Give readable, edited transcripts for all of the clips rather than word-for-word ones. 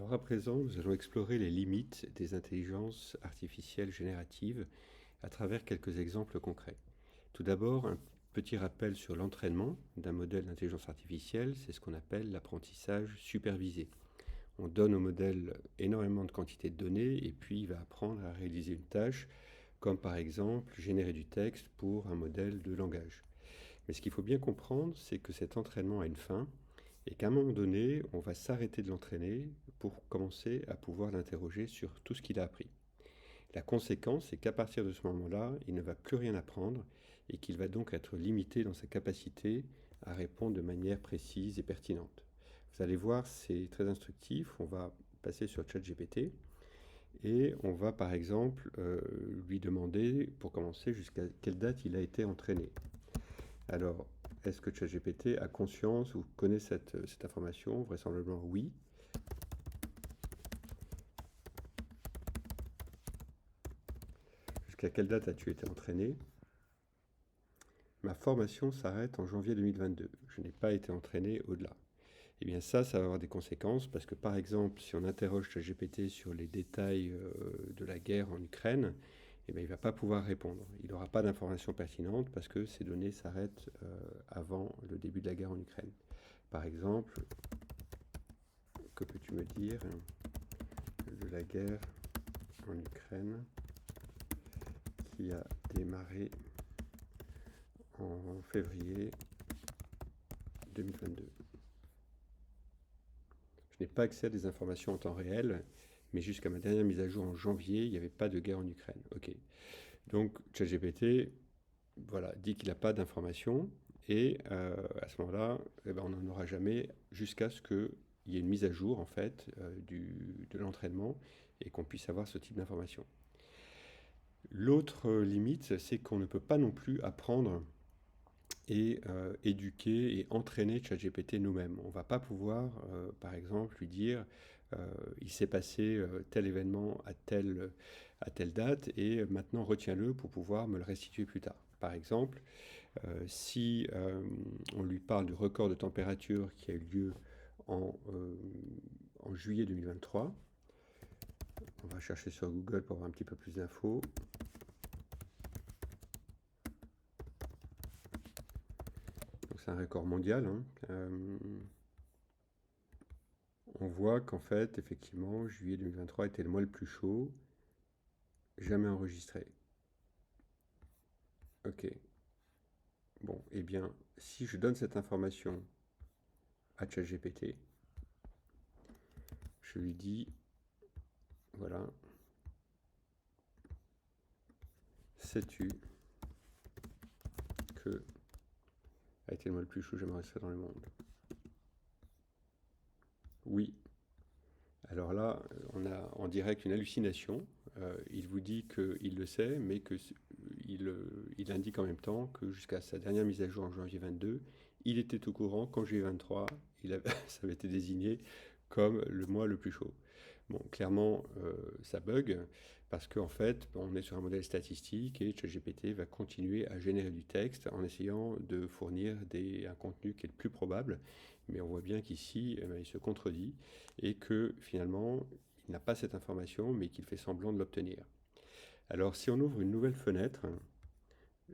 Alors à présent, nous allons explorer les limites des intelligences artificielles génératives à travers quelques exemples concrets. Tout d'abord, un petit rappel sur l'entraînement d'un modèle d'intelligence artificielle, c'est ce qu'on appelle l'apprentissage supervisé. On donne au modèle énormément de quantité de données et puis il va apprendre à réaliser une tâche, comme par exemple générer du texte pour un modèle de langage. Mais ce qu'il faut bien comprendre, c'est que cet entraînement a une fin et qu'à un moment donné, on va s'arrêter de l'entraîner pour commencer à pouvoir l'interroger sur tout ce qu'il a appris. La conséquence, c'est qu'à partir de ce moment-là, il ne va plus rien apprendre et qu'il va donc être limité dans sa capacité à répondre de manière précise et pertinente. Vous allez voir, c'est très instructif. On va passer sur ChatGPT et on va par exemple lui demander, pour commencer, jusqu'à quelle date il a été entraîné. Alors, est-ce que ChatGPT a conscience ou connaît cette information? Vraisemblablement oui. Jusqu'à quelle date as-tu été entraîné? Ma formation s'arrête en janvier 2022. Je n'ai pas été entraîné au-delà. Eh bien ça va avoir des conséquences parce que par exemple, si on interroge ChatGPT sur les détails de la guerre en Ukraine, eh bien, il ne va pas pouvoir répondre. Il n'aura pas d'informations pertinentes parce que ces données s'arrêtent avant le début de la guerre en Ukraine. Par exemple, que peux-tu me dire de la guerre en Ukraine qui a démarré en février 2022? Je n'ai pas accès à des informations en temps réel, mais jusqu'à ma dernière mise à jour en janvier, il n'y avait pas de guerre en Ukraine. Ok. Donc ChatGPT, voilà, dit qu'il n'a pas d'informations, et à ce moment-là, eh ben, on n'en aura jamais jusqu'à ce qu'il y ait une mise à jour en fait de l'entraînement et qu'on puisse avoir ce type d'informations. L'autre limite, c'est qu'on ne peut pas non plus apprendre et éduquer et entraîner ChatGPT nous-mêmes. On ne va pas pouvoir, par exemple, lui dire il s'est passé tel événement à telle date et maintenant retiens-le pour pouvoir me le restituer plus tard. Par exemple, si on lui parle du record de température qui a eu lieu en juillet 2023, on va chercher sur Google pour avoir un petit peu plus d'infos. Donc c'est un record mondial, hein. On voit qu'en fait, effectivement, juillet 2023 était le mois le plus chaud jamais enregistré. Ok. Bon, eh bien, si je donne cette information à ChatGPT, je lui dis, voilà, sais-tu que a été le mois le plus chaud jamais enregistré dans le monde? Oui. Alors là, on a en direct une hallucination. Il vous dit qu'il le sait, mais qu'il indique en même temps que jusqu'à sa dernière mise à jour en janvier 22, il était au courant qu'en juillet 23, ça avait été désigné comme le mois le plus chaud. Bon, clairement, ça bug parce qu'en fait, on est sur un modèle statistique et ChatGPT va continuer à générer du texte en essayant de fournir un contenu qui est le plus probable. Mais on voit bien qu'ici, il se contredit et que finalement, il n'a pas cette information, mais qu'il fait semblant de l'obtenir. Alors, si on ouvre une nouvelle fenêtre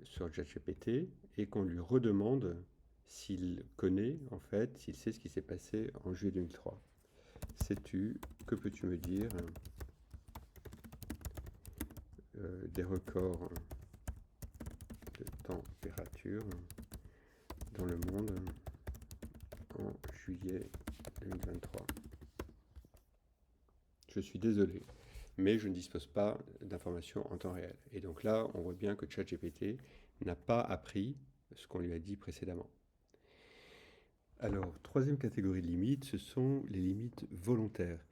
sur ChatGPT et qu'on lui redemande s'il connaît, en fait, s'il sait ce qui s'est passé en juillet 2003. Sais-tu, que peux-tu me dire des records de température dans le monde en juillet 2023? Je suis désolé, mais je ne dispose pas d'informations en temps réel. Et donc là, on voit bien que ChatGPT n'a pas appris ce qu'on lui a dit précédemment. Alors, troisième catégorie de limites, ce sont les limites volontaires.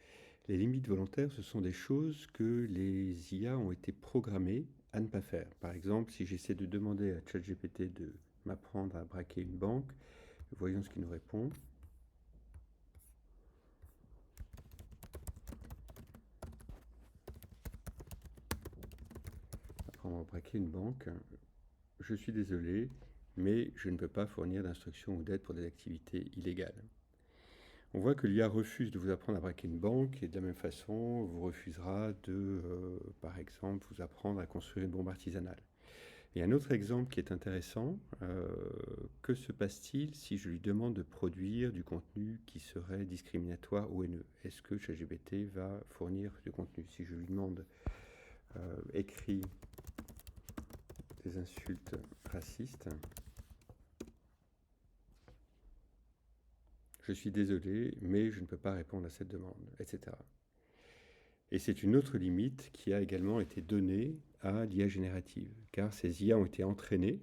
Les limites volontaires, ce sont des choses que les IA ont été programmées à ne pas faire. Par exemple, si j'essaie de demander à ChatGPT de m'apprendre à braquer une banque, voyons ce qu'il nous répond. Apprendre à braquer une banque, je suis désolé, mais je ne peux pas fournir d'instructions ou d'aide pour des activités illégales. On voit que l'IA refuse de vous apprendre à braquer une banque et de la même façon vous refusera de, par exemple, vous apprendre à construire une bombe artisanale. Et un autre exemple qui est intéressant, que se passe-t-il si je lui demande de produire du contenu qui serait discriminatoire ou haineux? Est-ce que ChatGPT va fournir du contenu? Si je lui demande écrit des insultes racistes, je suis désolé, mais je ne peux pas répondre à cette demande, etc. Et c'est une autre limite qui a également été donnée à l'IA générative, car ces IA ont été entraînées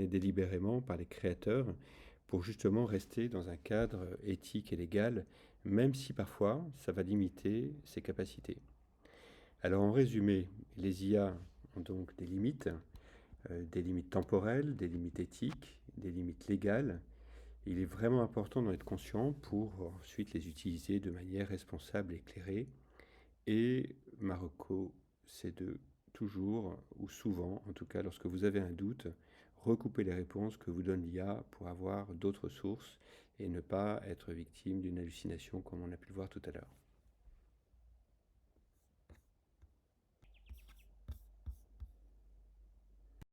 délibérément par les créateurs pour justement rester dans un cadre éthique et légal, même si parfois ça va limiter ses capacités. Alors en résumé, les IA ont donc des limites temporelles, des limites éthiques, des limites légales. Il est vraiment important d'en être conscient pour ensuite les utiliser de manière responsable et éclairée. Et Marocco, c'est de toujours, ou souvent, en tout cas lorsque vous avez un doute, recouper les réponses que vous donne l'IA pour avoir d'autres sources et ne pas être victime d'une hallucination comme on a pu le voir tout à l'heure.